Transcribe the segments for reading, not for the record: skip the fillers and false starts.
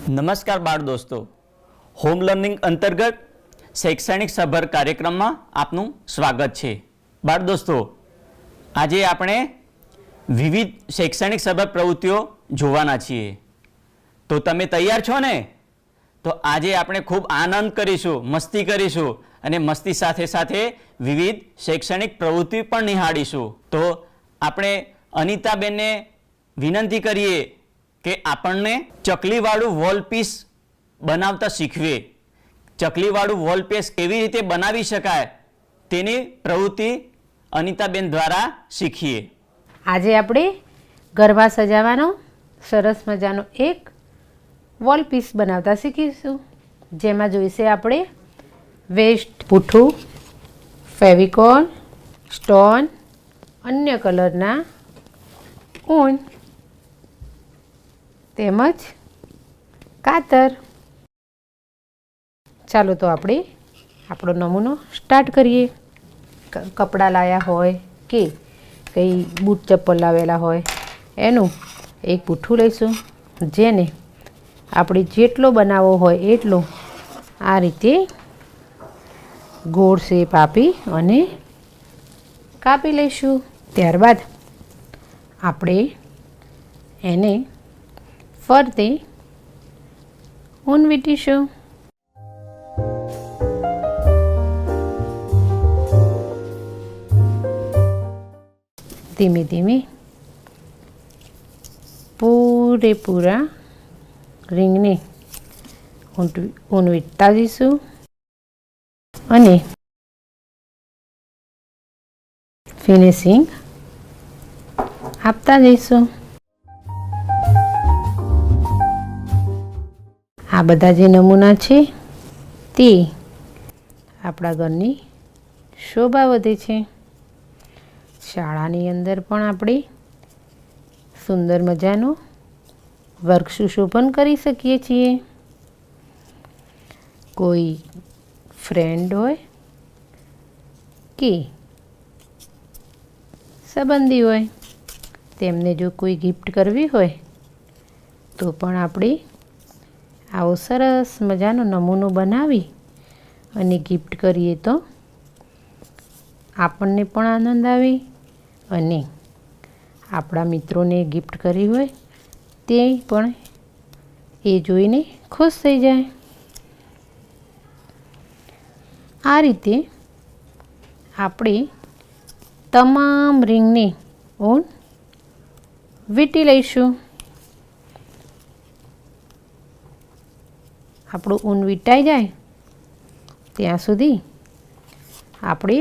નમસ્કાર બાળ દોસ્તો, હોમ લર્નિંગ અંતર્ગત શૈક્ષણિક સભર કાર્યક્રમમાં આપનું સ્વાગત છે। બાળ દોસ્તો, આજે આપણે વિવિધ શૈક્ષણિક સભર પ્રવૃત્તિઓ જોવાના છીએ। તો તમે તૈયાર છો ને? તો આજે આપણે ખૂબ આનંદ કરીશું, મસ્તી કરીશું અને મસ્તી સાથે સાથે વિવિધ શૈક્ષણિક પ્રવૃત્તિ પણ નિહાળીશું। તો આપણે અનિતાબેનને વિનંતી કરીએ કે આપણને ચકલીવાળું વોલપીસ બનાવતા શીખવે। ચકલીવાળું વોલપીસ કેવી રીતે બનાવી શકાય તેની પ્રવૃત્તિ અનિતાબેન દ્વારા શીખીએ। આજે આપણે ઘરમાં સજાવવાનો સરસ મજાનો એક વોલપીસ બનાવતા શીખીશું। જેમાં જોઈશે આપણે વેસ્ટ, પૂઠું, ફેવિકોલ, સ્ટોન, અન્ય કલરના ઊન તેમજ કાતર। ચાલો તો આપણે આપણો નમૂનો સ્ટાર્ટ કરીએ। કપડાં લાવ્યા હોય કે કંઈ બૂટ ચપ્પલ લાવેલા હોય એનું એક પૂઠું લઈશું, જેને આપણે જેટલો બનાવવો હોય એટલો આ રીતે ગોળ શેપ આપી અને કાપી લઈશું। ત્યારબાદ આપણે એને ફરતે ઊન વીંટીશું। ધીમે ધીમે પૂરેપૂરા રીંગને ઊન વીંટતા જઈશું અને ફિનિશિંગ આપતા જઈશું। આ બધા જે નમૂના છે તે આપણા ઘરની શોભા વધે છે। શાળાની અંદર પણ આપણે સુંદર મજાનો વર્ક સુશોભન કરી શકીએ છીએ। કોઈ ફ્રેન્ડ હોય કે સંબંધી હોય તેમને જો કોઈ ગિફ્ટ કરવી હોય તો પણ આપણે આવો સરસ મજાનો નમૂનો બનાવી અને ગિફ્ટ કરીએ તો આપણને પણ આનંદ આવે અને આપણા મિત્રોને ગિફ્ટ કરી હોય તે પણ એ જોઈને ખુશ થઈ જાય। આ રીતે આપણે તમામ રીંગને ઊન વીંટી લઈશું। આપણું ઊન વીંટાઈ જાય ત્યાં સુધી આપણે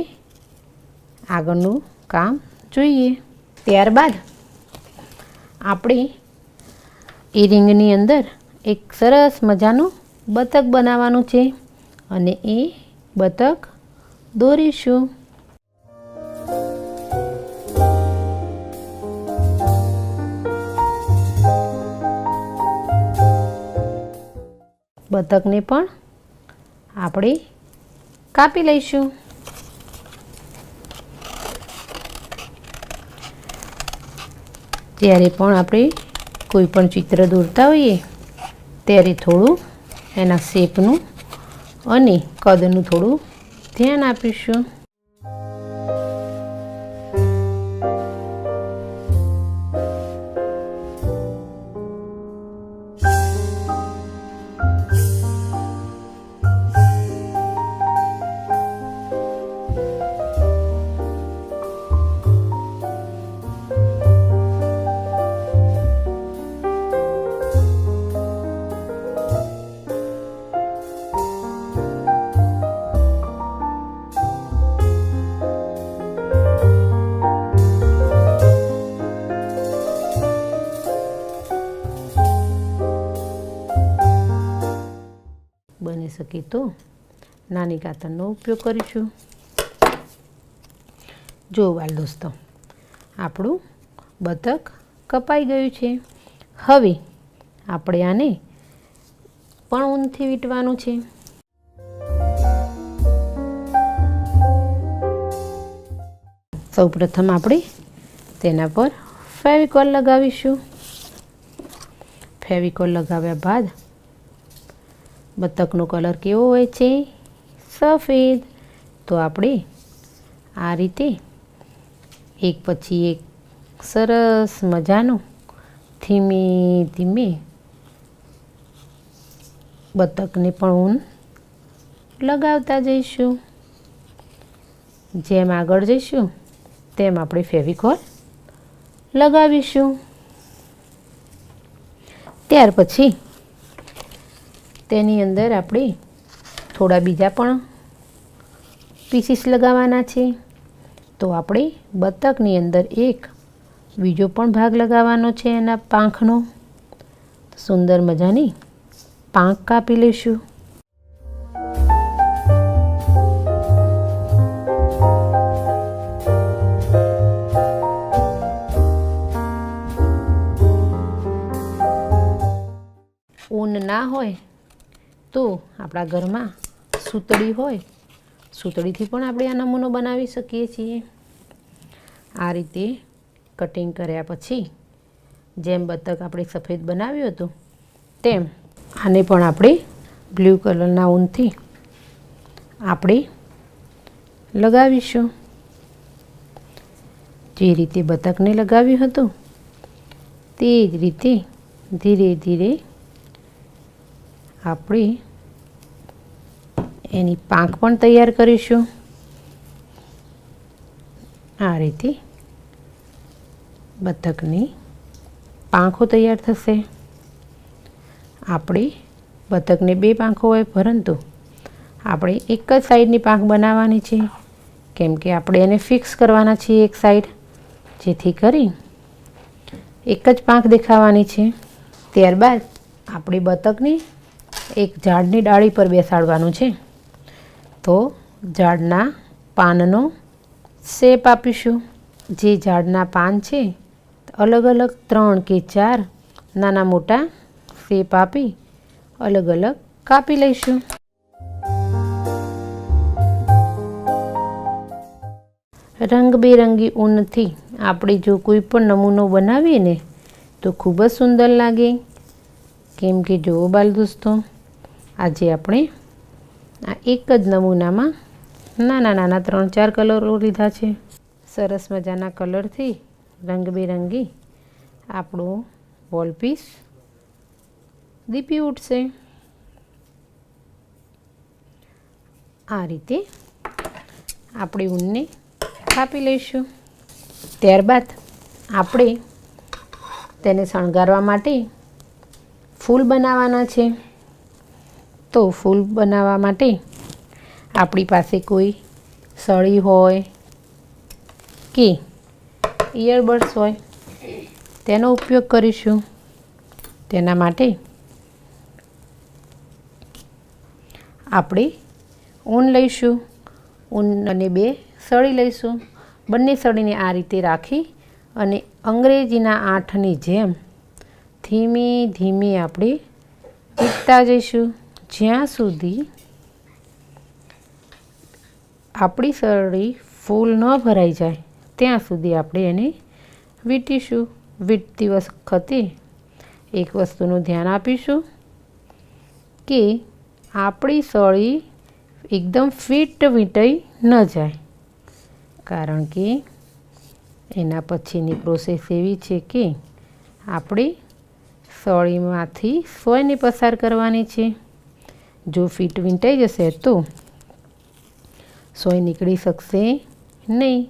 આગળનું કામ જોઈએ। ત્યારબાદ આપણે એ રીંગની અંદર એક સરસ મજાનું બતક બનાવવાનું છે અને એ બતક દોરીશું। બતકને પણ આપણે કાપી લઈશું। જ્યારે પણ આપણે કોઈ પણ ચિત્ર દોરતા હોઈએ ત્યારે થોડું એના શેપનું અને કદનું થોડું ધ્યાન આપીશું। બની શકે તો નાની કાતરનો ઉપયોગ કરીશું। જો બાળ દોસ્તો, આપણું બતક કપાઈ ગયું છે। હવે આપણે આને પણ ઊનથી વીંટવાનું છે। સૌપ્રથમ આપણે તેના પર ફેવિકોલ લગાવીશું। ફેવિકોલ લગાવ્યા બાદ બતકનો કલર કેવો હોય છે? સફેદ. તો આપણે આ રીતે એક પછી એક સરસ મજાનું ધીમે ધીમે બતકને પણ ઊન લગાવતા જઈશું. જેમ આગળ જઈશું તેમ આપણે ફેવિકોલ લગાવીશું. ત્યાર પછી તેની અંદર આપણે થોડા બીજા પણ પીસીસ લગાવવાના છે. તો આપણે બતકની અંદર એક બીજો પણ ભાગ લગાવવાનો છે એના પાંખનો. સુંદર મજાની પાંખ કાપી લઈશું. ઊન ના હોય તો આપણા ઘરમાં સૂતળી હોય, સૂતળીથી પણ આપણે આ નમૂનો બનાવી શકીએ છીએ. આ રીતે કટિંગ કર્યા પછી જેમ બતક આપણે સફેદ બનાવ્યું હતું તેમ આને પણ આપણે બ્લુ કલરના ઊનથી આપણે લગાવીશું. જે રીતે બતકને લગાવ્યું હતું તે જ રીતે ધીરે ધીરે આપણે એની પાંખ પણ તૈયાર કરીશું. આ રીતે બતકની પાંખો તૈયાર થશે. આપણે બતકને બે પાંખો હોય પરંતુ આપણે એક જ સાઈડની પાંખ બનાવવાની છે, કેમ કે આપણે એને ફિક્સ કરવાના છીએ એક સાઈડ, જેથી કરી એક જ પાંખ દેખાવાની છે. ત્યારબાદ આપણે બતકને એક ઝાડની ડાળી પર બેસાડવાનું છે. તો ઝાડના પાનનો શેપ આપીશું. જે ઝાડના પાન છે અલગ અલગ 3 કે 4 નાના મોટા શેપ આપી અલગ અલગ કાપી લઈશું. રંગબેરંગી ઊનથી આપણે જો કોઈ પણ નમૂનો બનાવીએ ને તો ખૂબ જ સુંદર લાગે. કેમ કે જુઓ બાલ દોસ્તો, આજે આપણે આ એક જ નમૂનામાં નાના નાના 3-4 કલરો લીધા છે. સરસ મજાના કલરથી રંગબેરંગી આપણું વોલપીસ દીપી ઉઠશે. આ રીતે આપણે ઊનને કાપી લઈશું. ત્યારબાદ આપણે તેને શણગારવા માટે ફૂલ બનાવવાના છે. તો ફૂલ બનાવવા માટે આપણી પાસે કોઈ સળી હોય કે ઇયરબડ્સ હોય તેનો ઉપયોગ કરીશું. તેના માટે આપણે ઊન લઈશું. ઊન અને 2 સળી લઈશું. બંને સળીને આ રીતે રાખી અને અંગ્રેજીના 8ની જેમ ધીમે ધીમે આપણે વીંટતા જઈશું. જ્યાં સુધી આપણી સળી ફૂલ ન ભરાઈ જાય ત્યાં સુધી આપણે એને વીંટીશું. વીંટતી વખતે એક વસ્તુનું ધ્યાન આપીશું કે આપણી સળી એકદમ ફિટ વીંટાઈ ન જાય, કારણ કે એના પછીની પ્રોસેસ એવી છે કે આપણે સળીમાંથી સોયને પસાર કરવાની છે. જો ફિટ વીંટાઈ જશે તો સોય નીકળી શકશે નહીં,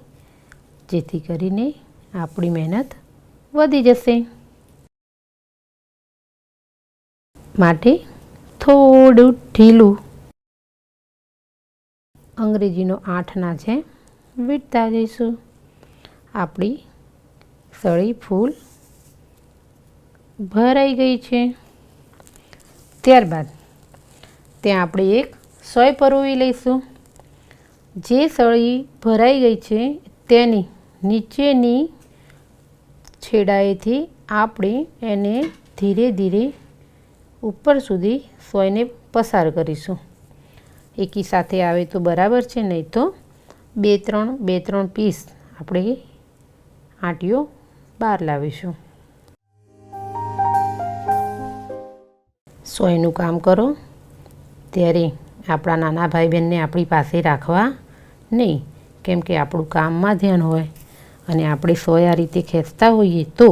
જેથી કરીને આપણી મહેનત વધી જશે. માટે થોડું ઢીલું અંગ્રેજીનો 8ના જેમ વીંટતા જઈશું. આપણી સળી ફૂલ ભરાઈ ગઈ છે. ત્યારબાદ ત્યાં આપણે એક સોય પરોવી લઈશું. જે સળી ભરાઈ ગઈ છે તેની નીચેની છેડાએથી આપણે એને ધીરે ધીરે ઉપર સુધી સોયને પસાર કરીશું. એકી સાથે આવે તો બરાબર છે, નહીં તો 2-3 પીસ આપણે આંટીઓ બહાર લાવીશું. સોયનું કામ કરો ત્યારે આપણા નાના ભાઈ બહેનને આપણી પાસે રાખવા નહીં, કેમ કે આપણું કામમાં ધ્યાન હોય અને આપણે સોય આ રીતે ખેંચતા હોઈએ તો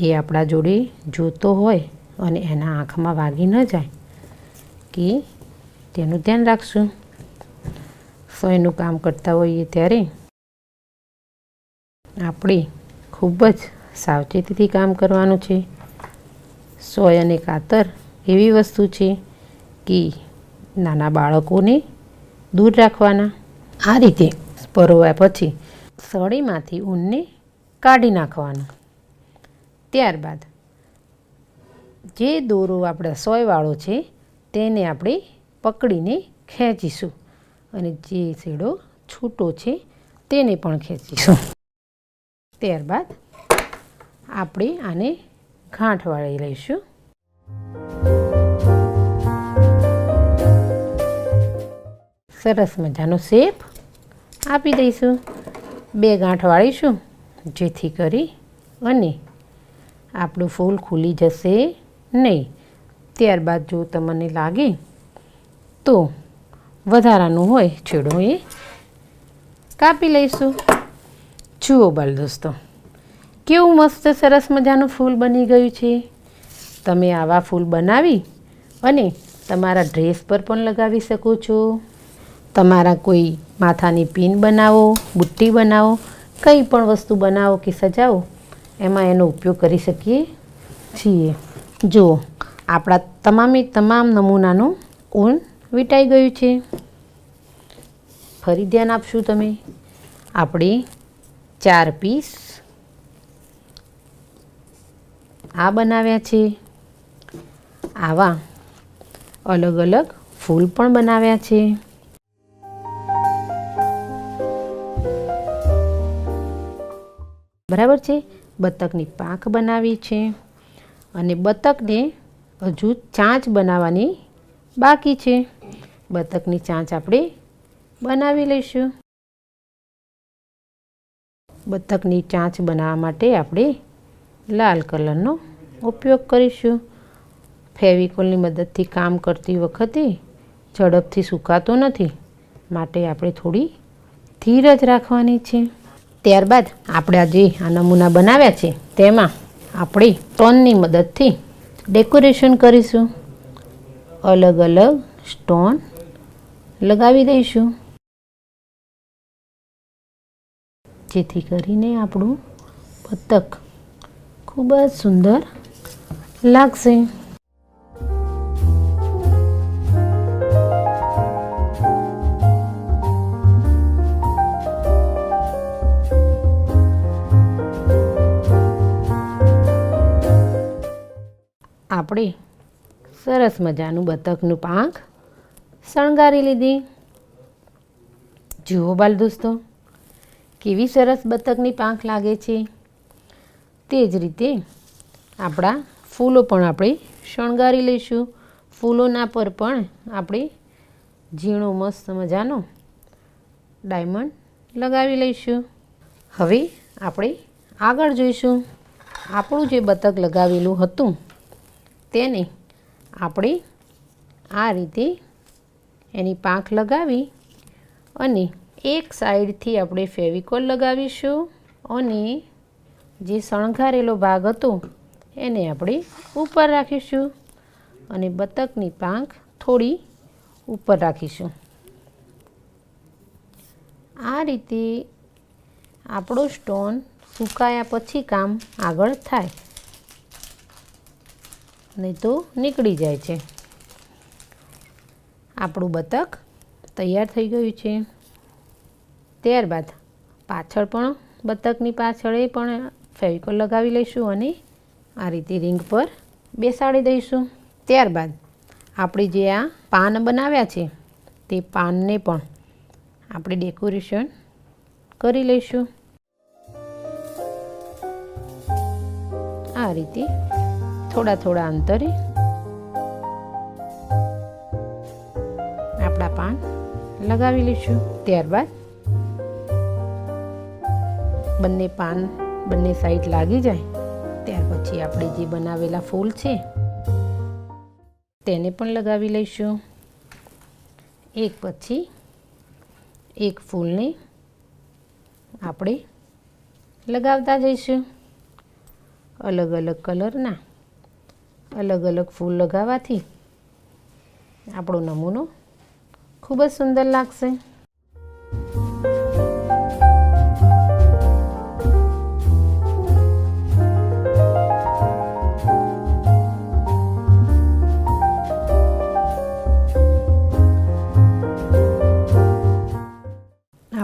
એ આપણા જોડે જોતો હોય અને એના આંખમાં વાગી ન જાય, કે તેનું ધ્યાન રાખશું. સોયનું કામ કરતા હોઈએ ત્યારે આપણે ખૂબ જ સાવચેતીથી કામ કરવાનું છે. સોય અને કાતર એવી વસ્તુ છે કે નાના બાળકોને દૂર રાખવાના. આ રીતે પરોવ્યા પછી સળીમાંથી ઊનને કાઢી નાખવાનું. ત્યારબાદ જે દોરો આપણા સોયવાળો છે તેને આપણે પકડીને ખેંચીશું અને જે છેડો છૂટો છે તેને પણ ખેંચીશું. ત્યારબાદ આપણે આને ગાંઠ વાળી લઈશું. સરસ મજાનો શેપ આપી દઈશું. 2 ગાંઠ વાળીશું જેથી કરી અને આપણું ફૂલ ખુલી જશે નહીં. ત્યારબાદ જો તમને લાગે તો વધારાનું હોય છેડો એ કાપી લઈશું. જુઓ બાળ દોસ્તો, કેવું મસ્ત સરસ મજાનું ફૂલ બની ગયું છે. તમે આવા ફૂલ બનાવી અને તમારા ડ્રેસ પર પણ લગાવી શકો છો. તમારા કોઈ માથાની પિન બનાવો, બુટ્ટી બનાવો, કંઈ પણ વસ્તુ બનાવો કે સજાવો, એમાં એનો ઉપયોગ કરી શકીએ છીએ. જુઓ, આપણા તમામ નમૂનાનું ઊન વીંટાઈ ગયું છે. ફરી ધ્યાન આપશું તમે. આપણે 4 પીસ આ બનાવ્યા છે. આવા અલગ અલગ ફૂલ પણ બનાવ્યા છે. બરાબર છે. બતકની પાંખ બનાવી છે અને બતકને હજુ ચાંચ બનાવવાની બાકી છે. બતકની ચાંચ આપણે બનાવી લઈશું. બતકની ચાંચ બનાવવા માટે આપણે લાલ કલરનો ઉપયોગ કરીશું. ફેવિકોલની મદદથી કામ કરતી વખતે ઝડપથી સુકાતો નથી, માટે આપણે થોડી ધીરજ રાખવાની છે. ત્યારબાદ આપણે જે આ નમૂના બનાવ્યા છે તેમાં આપણે સ્ટોનની મદદથી ડેકોરેશન કરીશું. અલગ અલગ સ્ટોન લગાવી દઈશું જેથી કરીને આપણું બતક ખૂબ જ સુંદર લાગશે. આપણે સરસ મજાનું બતકનું પાંખ શણગારી લીધી. જુઓ બાલ દોસ્તો, કેવી સરસ બતકની પાંખ લાગે છે. તે જ રીતે આપણા ફૂલો પણ આપણે શણગારી લઈશું. ફૂલોના પર પણ આપણે ઝીણો મસ્ત મજાનો ડાયમંડ લગાવી લઈશું. હવે આપણે આગળ જોઈશું. આપણું જે બતક લગાવેલું હતું તેને આપણે આ રીતે એની પાંખ લગાવી અને એક સાઈડથી આપણે ફેવિકોલ લગાવીશું અને જે શણગારેલો ભાગ હતો એને આપણે ઉપર રાખીશું અને બતકની પાંખ થોડી ઉપર રાખીશું. આ રીતે આપણો સ્ટોન સુકાયા પછી કામ આગળ થાય, નહીં તો નીકળી જાય છે. આપણું બતક તૈયાર થઈ ગયું છે. ત્યારબાદ પાછળ પણ બતકની પાછળ પણ ફેવિકોલ લગાવી લઈશું અને આ રીતે રિંગ પર બેસાડી દઈશું. ત્યારબાદ આપણે જે આ પાન બનાવ્યા છે તે પાનને પણ આપણે ડેકોરેશન કરી લઈશું. આ રીતે થોડા થોડા અંતરે આપણા પાન લગાવી લઈશું. ત્યારબાદ બંને પાન બંને સાઈડ લાગી જાય ત્યાર પછી આપણે જે બનાવેલા ફૂલ છે તેને પણ લગાવી લઈશું. એક પછી એક ફૂલને આપણે લગાવતા જઈશું. અલગ અલગ કલરના અલગ અલગ ફૂલ લગાવવાથી આપણો નમૂનો ખૂબ જ સુંદર લાગશે.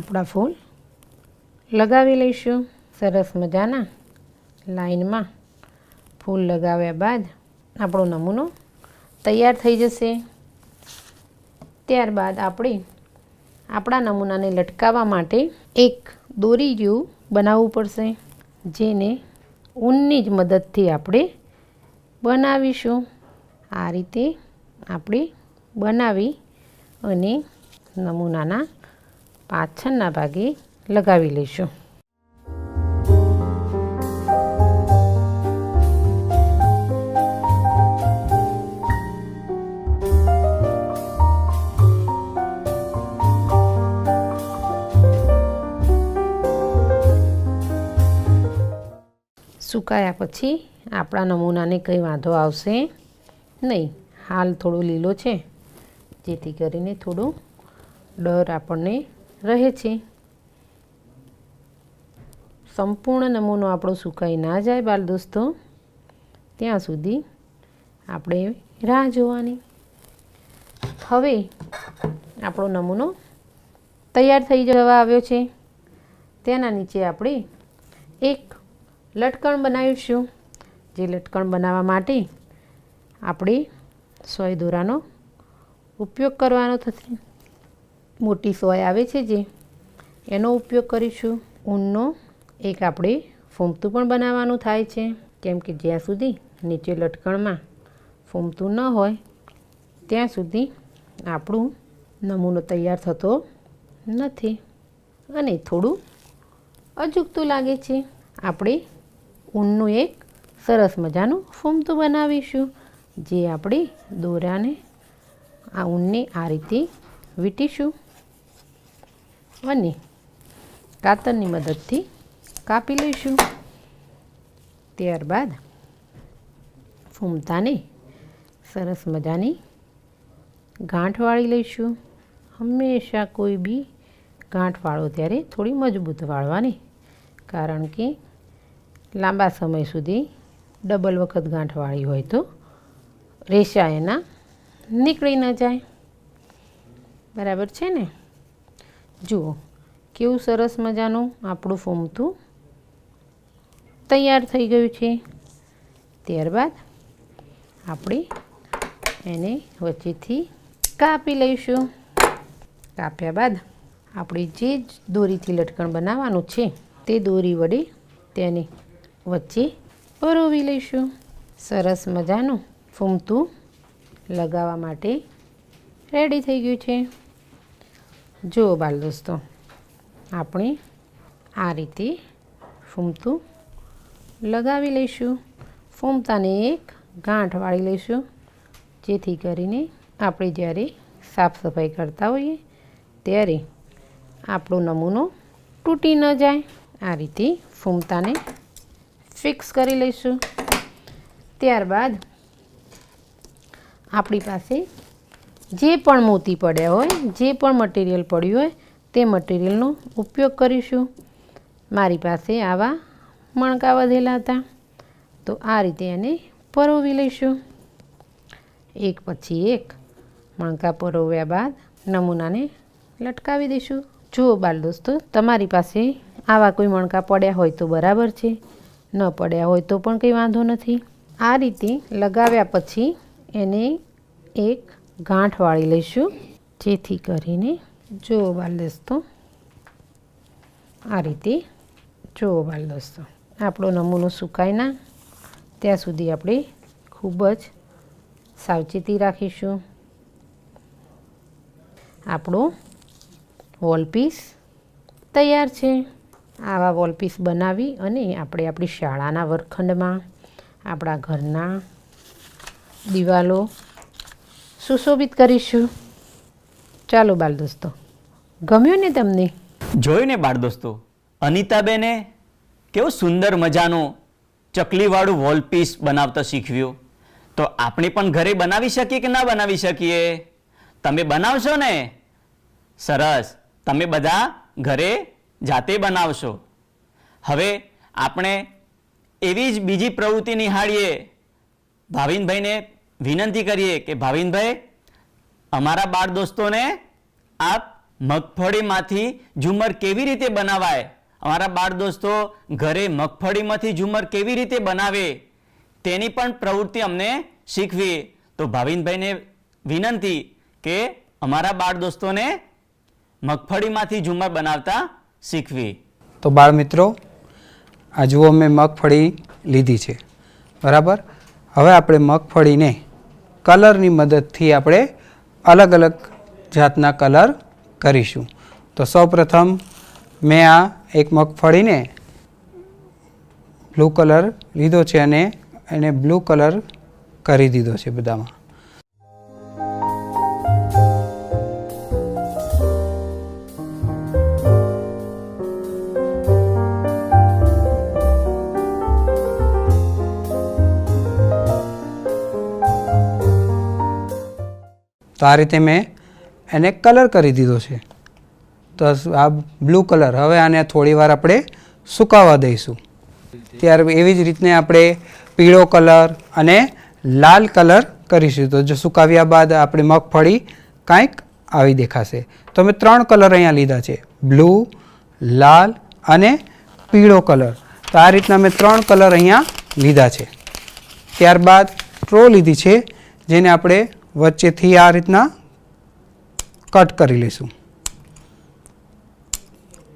આપણા ફૂલ લગાવી લઈશું. સરસ મજાના લાઈનમાં ફૂલ લગાવ્યા બાદ આપણો નમૂનો તૈયાર થઈ જશે. ત્યારબાદ આપણે આપણા નમૂનાને લટકાવવા માટે એક દોરી જેવું બનાવવું પડશે, જેને ઊનની જ મદદથી આપણે બનાવીશું. આ રીતે આપણે બનાવી અને નમૂનાના પાછળના ભાગે લગાવી લઈશું. સુકાયા પછી આપણા નમૂનાને કંઈ વાંધો આવશે નહીં. હાલ થોડો લીલો છે, જેથી કરીને થોડો ડર આપણને રહે છે. સંપૂર્ણ નમૂનો આપણો સુકાઈ ના જાય બાળ દોસ્તો, ત્યાં સુધી આપણે રાહ જોવાની. હવે આપણો નમૂનો તૈયાર થઈ જવા આવ્યો છે. તેના નીચે આપણે એક લટકણ બનાવીશું. જે લટકણ બનાવવા માટે આપણે સોય દોરાનો ઉપયોગ કરવાનો થશે. મોટી સોય આવે છે જે, એનો ઉપયોગ કરીશું. ઊનનો એક આપણે ફૂમતું પણ બનાવવાનું થાય છે, કેમ કે જ્યાં સુધી નીચે લટકણમાં ફૂમતું ન હોય ત્યાં સુધી આપણું નમૂનો તૈયાર થતો નથી અને થોડું અજુગતું લાગે છે. આપણે ઊનનું એક સરસ મજાનું ફૂમતું બનાવીશું, જે આપણે દોરાને આ ઊનને આ રીતે વીંટીશું અને કાતરની મદદથી કાપી લઈશું. ત્યારબાદ ફૂમતાને સરસ મજાની ગાંઠ વાળી લઈશું. હંમેશા કોઈ બી ગાંઠ વાળો ત્યારે થોડી મજબૂત વાળવાની, કારણ કે લાંબા સમય સુધી ડબલ વખત ગાંઠ વાળી હોય તો રેશા એના નીકળી ન જાય. બરાબર છે ને? જુઓ કેવું સરસ મજાનું આપણું ફૂમતું તૈયાર થઈ ગયું છે. ત્યારબાદ આપણે એને વચ્ચેથી કાપી લઈશું. કાપ્યા બાદ આપણે જે દોરીથી લટકણ બનાવવાનું છે તે દોરી વડે તેને વચ્ચે પરોવી લઈશું. સરસ મજાનું ફૂમતું લગાવવા માટે રેડી થઈ ગયું છે. જુઓ બાળ દોસ્તો, આપણે આ રીતે ફૂમતું લગાવી લઈશું. ફૂમતાને એક ગાંઠ વાળી લઈશું, જેથી કરીને આપણે જ્યારે સાફ સફાઈ કરતા હોઈએ ત્યારે આપણો નમૂનો તૂટી ન જાય. આ રીતે ફૂમતાને ફિક્સ કરી લઈશું. ત્યારબાદ આપણી પાસે જે પણ મોતી પડ્યા હોય, જે પણ મટીરિયલ પડ્યું હોય તે મટીરિયલનો ઉપયોગ કરીશું. મારી પાસે આવા મણકા વધેલા હતા, તો આ રીતે એને પરોવી લઈશું. એક પછી એક મણકા પરોવ્યા બાદ નમૂનાને લટકાવી દઈશું. જુઓ બાળ દોસ્તો, તમારી પાસે આવા કોઈ મણકા પડ્યા હોય તો બરાબર છે, ન પડ્યા હોય તો પણ કંઈ વાંધો નથી. આ રીતે લગાવ્યા પછી એને એક ગાંઠ વાળી લઈશું, જેથી કરીને જુઓ બાળ દોસ્તો, આ રીતે જુઓ બાળ દોસ્તો, આપણો નમૂનો સુકાય ના ત્યાં સુધી આપણે ખૂબ જ સાવચેતી રાખીશું. આપણો વોલપીસ તૈયાર છે. આવા વોલપીસ બનાવી અને આપણે આપણી શાળાના વર્ગખંડમાં, આપણા ઘરના દિવાલો સુશોભિત કરીશું. ચાલો બાળ દોસ્તો, ગમ્યું ને તમને? જોયું ને બાળ દોસ્તો, અનિતાબેને કેવું સુંદર મજાનું ચકલીવાળું વોલપીસ બનાવતા શીખવ્યું. તો આપણે પણ ઘરે બનાવી શકીએ કે ના બનાવી શકીએ? તમે બનાવશો ને? સરસ, તમે બધા ઘરે જાતે બનાવશો. હવે આપણે એવી જ બીજી પ્રવૃત્તિ નિહાળીએ. ભાવિનભાઈને વિનંતી કરીએ કે ભાવિનભાઈ, અમારા બાળ દોસ્તોને આપ મગફળીમાંથી ઝુમ્મર કેવી રીતે બનાવાય, અમારા બાળ દોસ્તો ઘરે મગફળીમાંથી ઝુમ્મર કેવી રીતે બનાવે તેની પણ પ્રવૃત્તિ અમને શીખવી. તો ભાવિનભાઈને વિનંતી કે અમારા બાળ દોસ્તોને મગફળીમાંથી ઝુમ્મર બનાવતા શીખવી. તો બાળ મિત્રો, આ જુઓ મેં મગફળી લીધી છે, બરાબર. હવે આપણે મગફળીને કલરની મદદથી આપણે અલગ અલગ જાતના કલર કરીશું. તો સૌપ્રથમ મેં આ એક મગફળીને બ્લુ કલર લીધો છે અને એને બ્લુ કલર કરી દીધો છે બધામાં. તો આ રીતે મેં એને કલર કરી દીધો છે. તો આ બ્લુ કલર, હવે આને થોડી વાર આપણે સુકાવા દઈશું. ત્યાર એવી જ રીતને આપણે પીળો કલર અને લાલ કલર કરીશું. તો જો સુકાવ્યા બાદ આપણે મગફળી કાંઈક આવી દેખાશે. તો મેં 3 કલર અહીંયા લીધા છે, બ્લુ, લાલ અને પીળો કલર. તો આ રીતના મેં 3 કલર અહીંયા લીધા છે. ત્યારબાદ સ્ટ્રો લીધી છે, જેને આપણે વચ્ચેથી આ રીતના કટ કરી લઈશું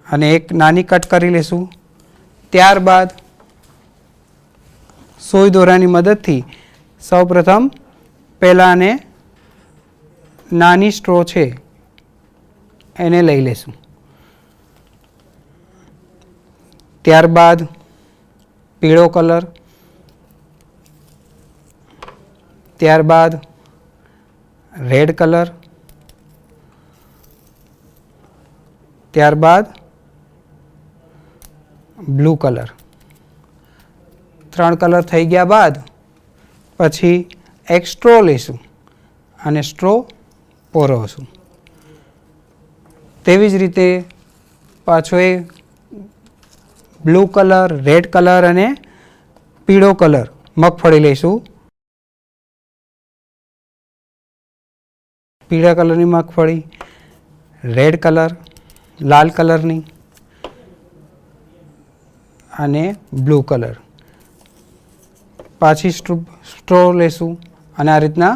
અને એક નાની કટ કરી લઈશું. ત્યારબાદ સોય દોરાની મદદથી સૌપ્રથમ પહેલાં આને નાની સ્ટ્રો છે એને લઈ લઈશું. ત્યારબાદ પીળો કલર, ત્યારબાદ રેડ કલર, ત્યારબાદ બ્લુ કલર. 3 કલર થઈ ગયા બાદ પછી એક સ્ટ્રો લઈશું અને સ્ટ્રો પોરવશું. તેવી જ રીતે પાછો એ બ્લુ કલર, રેડ કલર અને પીળો કલર મગફળી લઈશું. પીળા કલરની મગફળી, રેડ કલર, લાલ કલરની અને બ્લુ કલર. પાછી સ્ટ્રો લેશું અને આ રીતના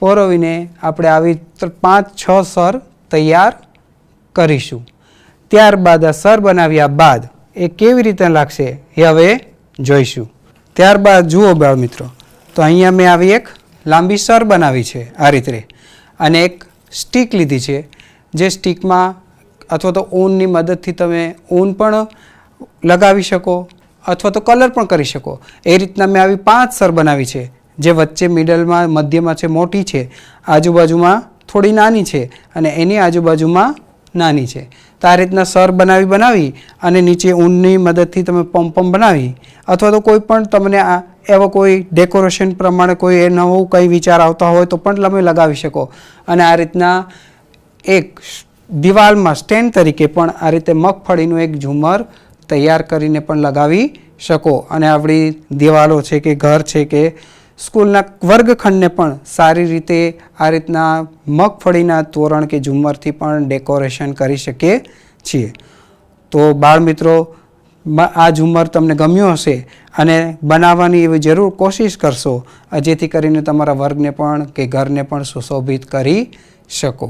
પોરવીને આપણે આવી 5-6 સર તૈયાર કરીશું. ત્યારબાદ આ સર બનાવ્યા બાદ એ કેવી રીતે લાગશે એ હવે જોઈશું. ત્યારબાદ જુઓ બાળ મિત્રો, તો અહીંયા મેં આવી એક લાંબી સર બનાવી છે આ રીતે, અને એક સ્ટીક લીધી છે, જે સ્ટીકમાં અથવા તો ઊનની મદદથી તમે ઊન પણ લગાવી શકો અથવા તો કલર પણ કરી શકો. એ રીતના મેં આવી 5 સર બનાવી છે, જે વચ્ચે મિડલમાં મધ્યમાં છે મોટી છે, આજુબાજુમાં થોડી નાની છે અને એની આજુબાજુમાં નાની છે. તો આ રીતના સર બનાવી અને નીચે ઊનની મદદથી તમે પંપમ બનાવી અથવા તો કોઈ પણ તમને એવો કોઈ ડેકોરેશન પ્રમાણે કોઈ નવું કંઈ વિચાર આવતા હોય તો પણ તમે લગાવી શકો. અને આ રીતના એક દિવાલમાં સ્ટેન્ડ તરીકે પણ આ રીતે મગફળીનું એક ઝુમ્મર તૈયાર કરીને પણ લગાવી શકો. અને આપણી દિવાલો છે કે ઘર છે કે સ્કૂલના વર્ગખંડને પણ સારી રીતે આ રીતના મગફળીના તોરણ કે ઝુમ્મરથી પણ ડેકોરેશન કરી શકીએ છીએ. તો બાળ મિત્રો, આ ઝુમ્મર તમને ગમ્યું હશે અને બનાવવાની એવી જરૂર કોશિશ કરશો, જેથી કરીને તમારા વર્ગને પણ કે ઘરને પણ સુશોભિત કરી શકો.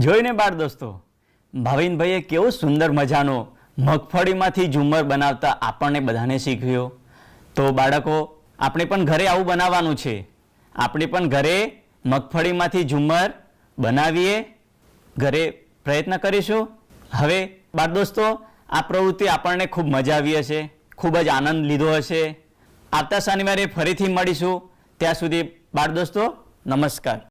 જોઈને બાળ દોસ્તો, ભાવિનભાઈએ કેવું સુંદર મજાનું મગફળીમાંથી ઝુમ્મર બનાવતા આપણને બધાને શીખવ્યો. તો બાળકો, આપણે પણ ઘરે આવું બનાવવાનું છે. આપણે પણ ઘરે મગફળીમાંથી ઝુમ્મર બનાવીએ, ઘરે પ્રયત્ન કરીશું. હવે બાળ દોસ્તો, આ પ્રવૃત્તિ આપણને ખૂબ મજા આવી હશે, ખૂબ જ આનંદ લીધો હશે. આવતા શનિવારે ફરીથી મળીશું. ત્યાં સુધી બાળ દોસ્તો, નમસ્કાર.